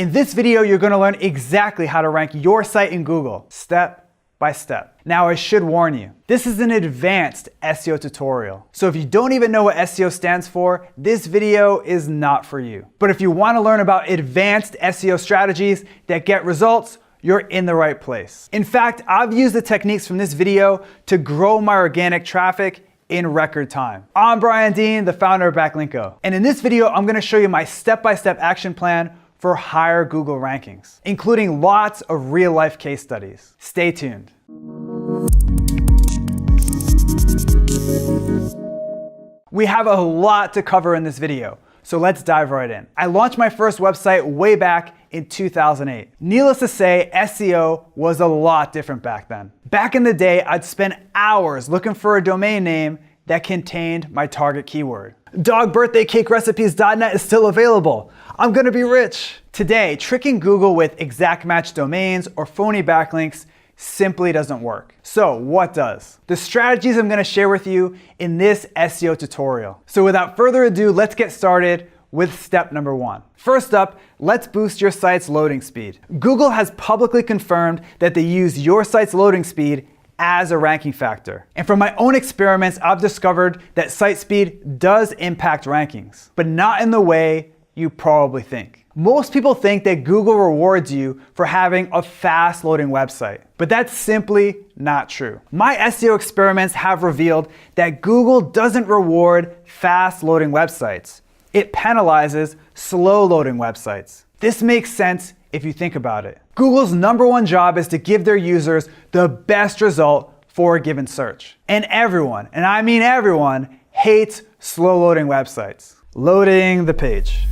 In this video, you're going to learn exactly how to rank your site in Google, step by step. Now, I should warn you, this is an advanced SEO tutorial. So if you don't even know what SEO stands for, this video is not for you. But if you want to learn about advanced SEO strategies that get results, you're in the right place. In fact, I've used the techniques from this video to grow my organic traffic in record time. I'm Brian Dean, the founder of Backlinko. And in this video, I'm gonna show you my step-by-step action plan for higher Google rankings, including lots of real-life case studies. Stay tuned. We have a lot to cover in this video, so let's dive right in. I launched my first website way back in 2008. Needless to say, SEO was a lot different back then. Back in the day, I'd spend hours looking for a domain name that contained my target keyword. Dogbirthdaycakerecipes.net is still available. I'm gonna be rich. Today, tricking Google with exact match domains or phony backlinks simply doesn't work. So what does? The strategies I'm gonna share with you in this SEO tutorial. So without further ado, let's get started with step number one. First up, let's boost your site's loading speed. Google has publicly confirmed that they use your site's loading speed as a ranking factor. And from my own experiments, I've discovered that site speed does impact rankings, but not in the way you probably think. Most people think that Google rewards you for having a fast loading website, but that's simply not true. My SEO experiments have revealed that Google doesn't reward fast loading websites. It penalizes slow loading websites. This makes sense if you think about it. Google's #1 job is to give their users the best result for a given search. And everyone, and I mean everyone, hates slow loading websites. Loading the page.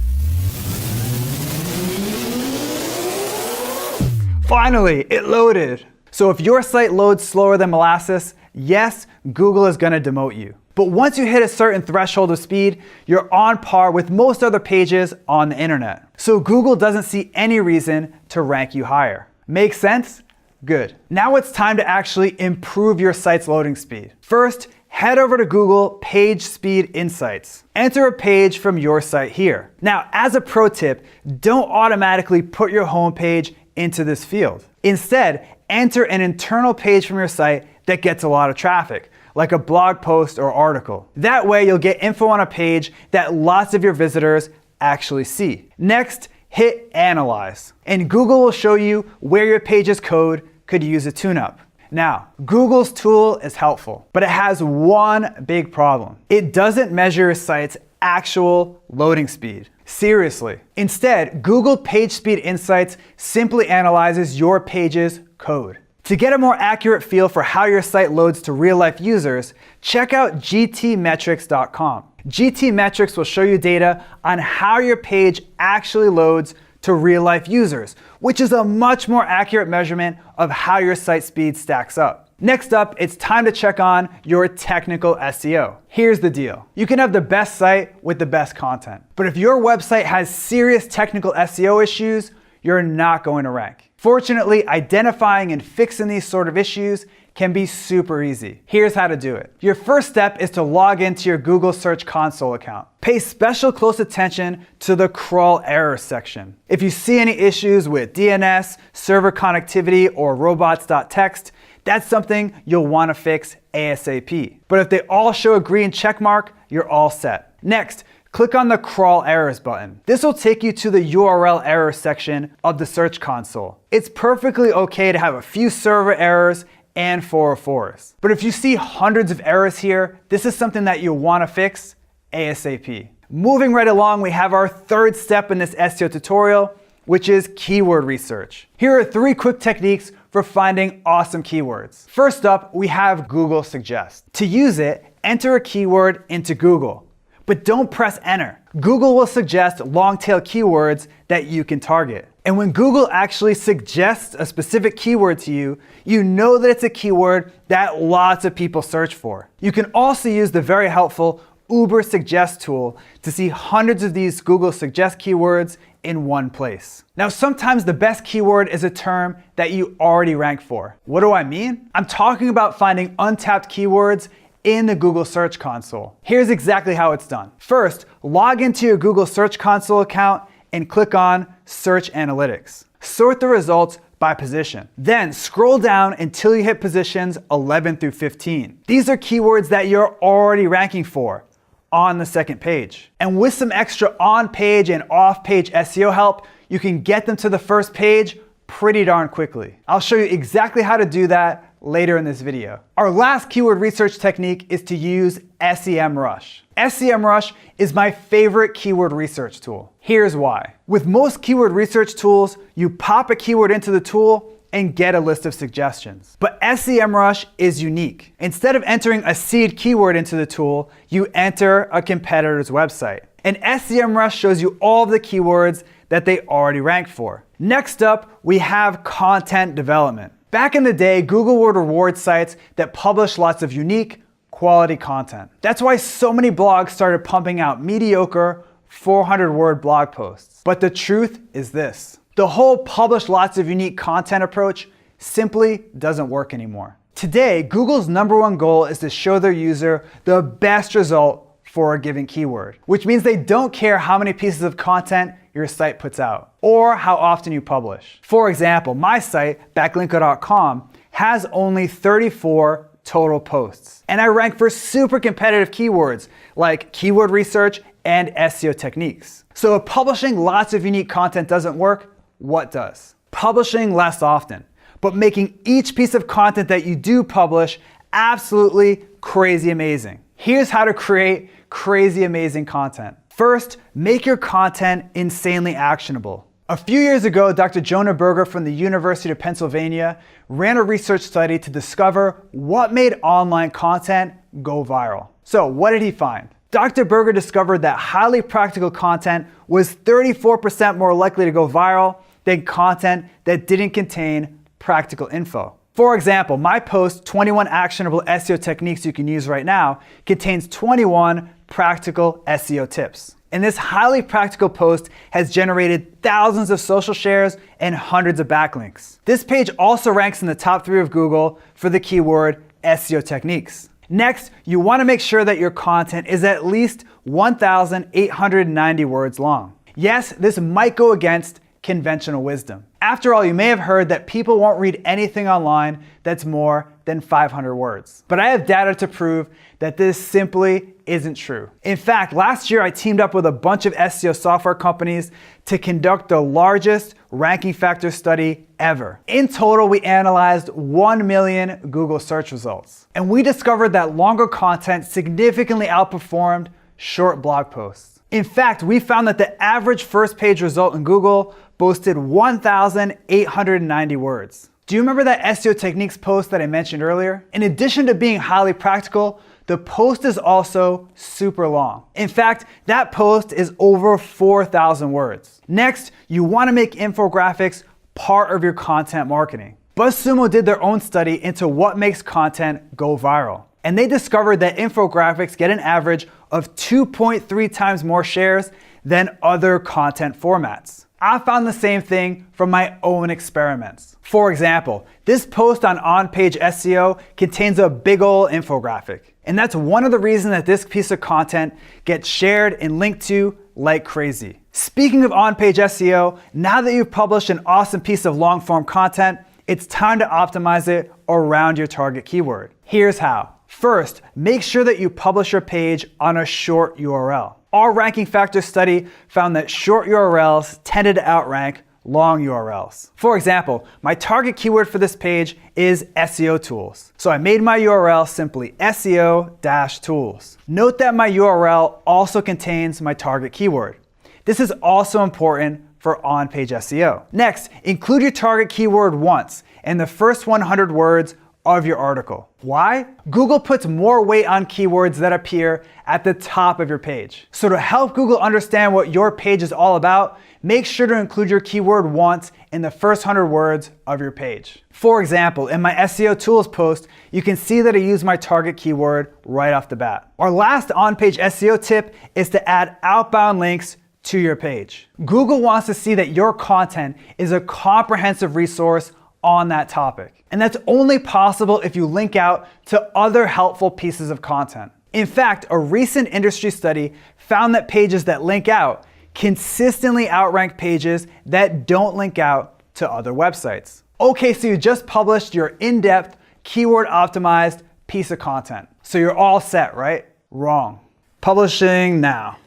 Finally, it loaded. So if your site loads slower than molasses, yes, Google is gonna demote you. But once you hit a certain threshold of speed, you're on par with most other pages on the internet. So Google doesn't see any reason to rank you higher. Make sense? Good. Now it's time to actually improve your site's loading speed. First, head over to Google Page Speed Insights. Enter a page from your site here. Now, as a pro tip, don't automatically put your homepage into this field. Instead, enter an internal page from your site that gets a lot of traffic, like a blog post or article. That way you'll get info on a page that lots of your visitors actually see. Next, hit Analyze, and Google will show you where your page's code could use a tune-up. Now, Google's tool is helpful, but it has one big problem. It doesn't measure your site's actual loading speed. Seriously. Instead, Google Page Speed Insights simply analyzes your page's code. To get a more accurate feel for how your site loads to real-life users, check out gtmetrics.com. GTmetrics will show you data on how your page actually loads to real-life users, which is a much more accurate measurement of how your site speed stacks up. Next up, it's time to check on your technical SEO. Here's the deal. You can have the best site with the best content, but if your website has serious technical SEO issues, you're not going to rank. Fortunately, identifying and fixing these sort of issues can be super easy. Here's how to do it. Your first step is to log into your Google Search Console account. Pay special close attention to the crawl errors section. If you see any issues with DNS, server connectivity, or robots.txt, that's something you'll want to fix ASAP. But if they all show a green check mark, you're all set. Next, click on the Crawl Errors button. This will take you to the URL errors section of the Search Console. It's perfectly okay to have a few server errors and 404s. But if you see hundreds of errors here, this is something that you'll want to fix ASAP. Moving right along, we have our third step in this SEO tutorial, which is keyword research. Here are 3 quick techniques for finding awesome keywords. First up, we have Google Suggest. To use it, enter a keyword into Google, but don't press enter. Google will suggest long-tail keywords that you can target. And when Google actually suggests a specific keyword to you, you know that it's a keyword that lots of people search for. You can also use the very helpful Uber Suggest tool to see hundreds of these Google Suggest keywords in one place. Now, sometimes the best keyword is a term that you already rank for. What do I mean? I'm talking about finding untapped keywords in the Google Search Console. Here's exactly how it's done. First, log into your Google Search Console account and click on search analytics. Sort the results by position. Then scroll down until you hit positions 11 through 15. These are keywords that you're already ranking for on the second page. And with some extra on-page and off-page SEO help, you can get them to the first page pretty darn quickly. I'll show you exactly how to do that later in this video. Our last keyword research technique is to use SEMrush. SEMrush is my favorite keyword research tool. Here's why. With most keyword research tools, you pop a keyword into the tool and get a list of suggestions. But SEMrush is unique. Instead of entering a seed keyword into the tool, you enter a competitor's website. And SEMrush shows you all of the keywords that they already ranked for. Next up, we have content development. Back in the day, Google would reward sites that publish lots of unique, quality content. That's why so many blogs started pumping out mediocre 400-word blog posts. But the truth is this: the whole publish lots of unique content approach simply doesn't work anymore. Today, Google's #1 goal is to show their user the best result for a given keyword, which means they don't care how many pieces of content your site puts out or how often you publish. For example, my site, backlinko.com, has only 34 total posts, and I rank for super competitive keywords like keyword research and SEO techniques. So if publishing lots of unique content doesn't work, what does? Publishing less often, but making each piece of content that you do publish absolutely crazy amazing. Here's how to create crazy amazing content. First, make your content insanely actionable. A few years ago, Dr. Jonah Berger from the University of Pennsylvania ran a research study to discover what made online content go viral. So what did he find? Dr. Berger discovered that highly practical content was 34% more likely to go viral than content that didn't contain practical info. For example, my post, 21 actionable SEO techniques you can use right now, contains 21 practical SEO tips. And this highly practical post has generated thousands of social shares and hundreds of backlinks. This page also ranks in the top 3 of Google for the keyword SEO techniques. Next, you want to make sure that your content is at least 1,890 words long. Yes, this might go against conventional wisdom. After all, you may have heard that people won't read anything online that's more than 500 words. But I have data to prove that this simply isn't true. In fact, last year I teamed up with a bunch of SEO software companies to conduct the largest ranking factor study ever. In total, we analyzed 1 million Google search results. And we discovered that longer content significantly outperformed short blog posts. In fact, we found that the average first page result in Google boasted 1,890 words. Do you remember that SEO techniques post that I mentioned earlier? In addition to being highly practical, the post is also super long. In fact, that post is over 4,000 words. Next, you want to make infographics part of your content marketing. BuzzSumo did their own study into what makes content go viral. And they discovered that infographics get an average of 2.3 times more shares than other content formats. I found the same thing from my own experiments. For example, this post on on-page SEO contains a big ol' infographic. And that's one of the reasons that this piece of content gets shared and linked to like crazy. Speaking of on-page SEO, now that you've published an awesome piece of long-form content, it's time to optimize it around your target keyword. Here's how. First, make sure that you publish your page on a short URL. Our ranking factor study found that short URLs tended to outrank long URLs. For example, my target keyword for this page is SEO tools. So I made my URL simply SEO-tools. Note that my URL also contains my target keyword. This is also important for on-page SEO. Next, include your target keyword once in the first 100 words of your article. Why? Google puts more weight on keywords that appear at the top of your page. So to help Google understand what your page is all about, make sure to include your keyword once in the first 100 words of your page. For example, in my SEO tools post, you can see that I use my target keyword right off the bat. Our last on-page SEO tip is to add outbound links to your page. Google wants to see that your content is a comprehensive resource on that topic. And that's only possible if you link out to other helpful pieces of content. In fact, a recent industry study found that pages that link out consistently outrank pages that don't link out to other websites. Okay, so you just published your in-depth, keyword-optimized piece of content. So you're all set, right? Wrong. Publishing now.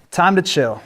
Time to chill.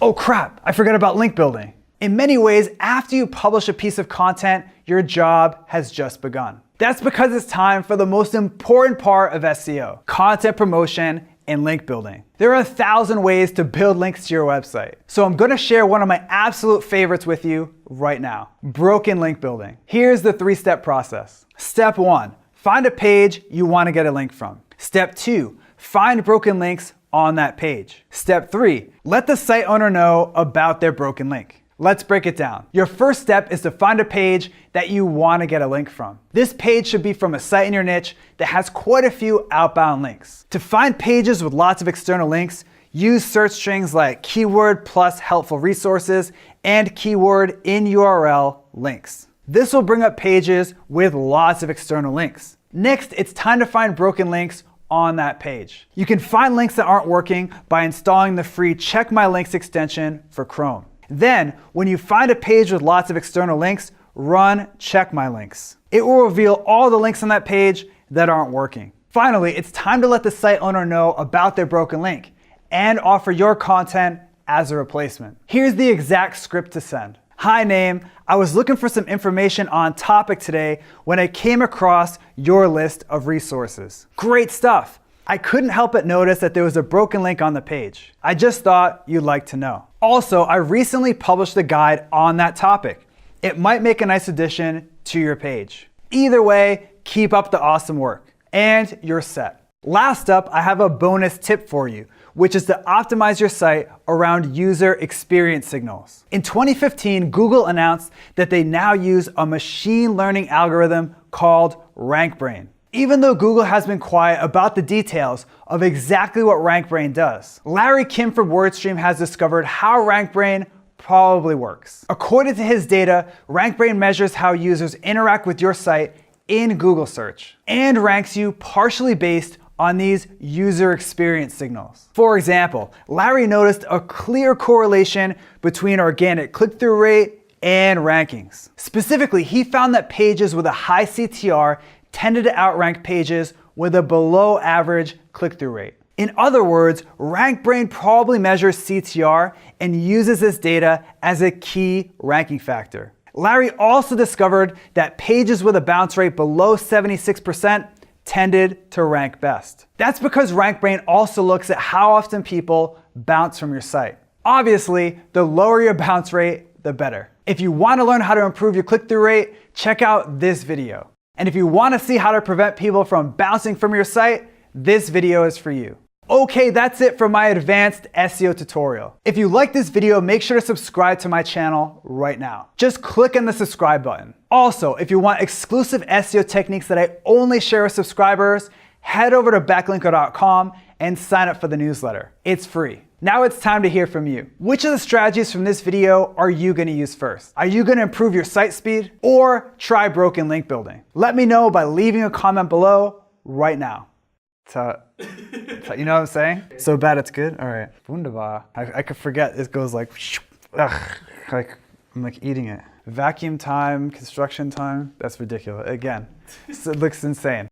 Oh crap, I forgot about link building. In many ways, after you publish a piece of content, your job has just begun. That's because it's time for the most important part of SEO, content promotion and link building. There are 1,000 ways to build links to your website. So I'm gonna share one of my absolute favorites with you right now, broken link building. Here's the 3-step process. Step 1, find a page you wanna get a link from. Step 2, find broken links on that page. Step 3, let the site owner know about their broken link. Let's break it down. Your first step is to find a page that you want to get a link from. This page should be from a site in your niche that has quite a few outbound links. To find pages with lots of external links, use search strings like keyword plus helpful resources and keyword in URL links. This will bring up pages with lots of external links. Next, it's time to find broken links on that page. You can find links that aren't working by installing the free Check My Links extension for Chrome. Then, when you find a page with lots of external links, run Check My Links. It will reveal all the links on that page that aren't working. Finally, it's time to let the site owner know about their broken link and offer your content as a replacement. Here's the exact script to send. Hi name, I was looking for some information on topic today when I came across your list of resources. Great stuff. I couldn't help but notice that there was a broken link on the page. I just thought you'd like to know. Also, I recently published a guide on that topic. It might make a nice addition to your page. Either way, keep up the awesome work. And you're set. Last up, I have a bonus tip for you, which is to optimize your site around user experience signals. In 2015, Google announced that they now use a machine learning algorithm called RankBrain. Even though Google has been quiet about the details of exactly what RankBrain does, Larry Kim from WordStream has discovered how RankBrain probably works. According to his data, RankBrain measures how users interact with your site in Google search and ranks you partially based on these user experience signals. For example, Larry noticed a clear correlation between organic click-through rate and rankings. Specifically, he found that pages with a high CTR tended to outrank pages with a below average click-through rate. In other words, RankBrain probably measures CTR and uses this data as a key ranking factor. Larry also discovered that pages with a bounce rate below 76% tended to rank best. That's because RankBrain also looks at how often people bounce from your site. Obviously, the lower your bounce rate, the better. If you want to learn how to improve your click-through rate, check out this video. And if you want to see how to prevent people from bouncing from your site, this video is for you. Okay, that's it for my advanced SEO tutorial. If you like this video, make sure to subscribe to my channel right now. Just click on the subscribe button. Also, if you want exclusive SEO techniques that I only share with subscribers, head over to backlinko.com and sign up for the newsletter. It's free. Now it's time to hear from you. Which of the strategies from this video are you going to use first? Are you going to improve your site speed or try broken link building? Let me know by leaving a comment below right now. You know what I'm saying? So bad it's good? All right. Wunderbar. I could forget. It goes like, like I'm like eating it. Vacuum time, construction time. That's ridiculous. Again, it looks insane.